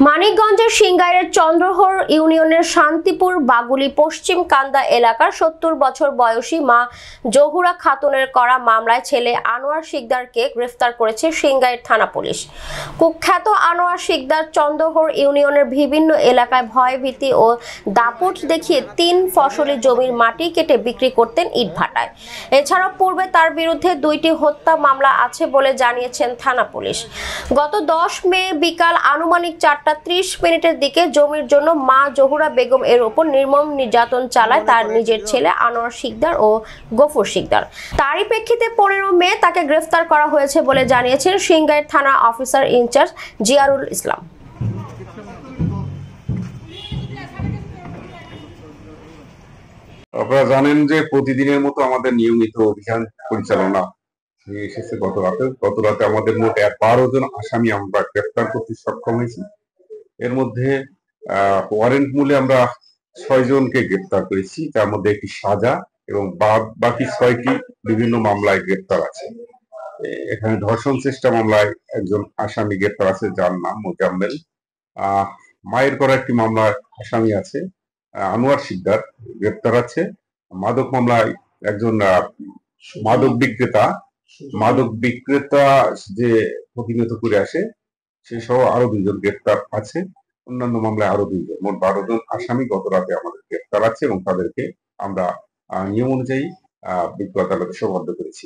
মানিকগঞ্জের সিংগাইরের চন্দ্রহর ইউনিয়নের শান্তিপুর বাগুলি পশ্চিম কান্দা এলাকার ৭০ বছর বয়সী মা জহুরা খাতুনের করা মামলায় ছেলে আনোয়ার শিকদারকে গ্রেফতার করেছে সিংগাইর থানা পুলিশ। কুখ্যাত আনোয়ার শিকদার চন্দ্রহর ইউনিয়নের বিভিন্ন এলাকায় ভয়ভীতি ও দাপট দেখিয়ে ৩ ফসলি জমির মাটি কেটে বিক্রি করতেন ইটভাটায়। এছাড়াও পূর্বে তার বিরুদ্ধে ২টি হত্যা মামলা আছে বলে জানিয়েছেন থানা পুলিশ। গত ১০ মে বিকাল আনুমানিক ৪:৩০ দিকে জমির জন্য মা জহুরা বেগম এর উপর নির্মম নির্যাতন চালায় তার নিজের ছেলে আনোয়ার শিকদার ও গফুর শিকদার। তারই প্রেক্ষিতে ১৫ মে তাকে গ্রেফতার করা হয়েছে বলে জানিয়েছেন সিংগাইর থানা অফিসার ইনচার্জ জিয়ারুল ইসলাম। আপনারা জানেন যে প্রতিদিনের মতো আমাদের নিয়মিত অভিযান পরিচালনা এসেছে গত রাতে আমাদের মোট ১২ জন আসামি আমরা গ্রেফতার করতে সক্ষম হয়েছি। এর মধ্যে ওয়ারেন্ট মূলে আমরা ৬ জনকে গ্রেফতার করেছি, যার মধ্যে একটি সাজা এবং বাকি ৬টি বিভিন্ন মামলায় গ্রেফতার আছে। এখানে ধর্ষণ চেষ্টা মামলায় একজন আসামি গ্রেফতার আছে, যার নাম মোজাম্মেল। মায়ের করা একটি মামলার আসামি আছে আনোয়ার শিকদার, গ্রেফতার আছে। মাদক মামলায় একজন মাদক বিক্রেতা যে প্রতিনিয়ত করে আসে সে সহ আরো ২ জন গ্রেফতার আছে। অন্যান্য মামলায় আরো ২ জন, মোট ১২ জন আসামি গত রাতে আমাদের গ্রেফতার আছে এবং তাদেরকে আমরা নিয়ম অনুযায়ী বিজ্ঞ আদালতে সোপর্দ করেছি।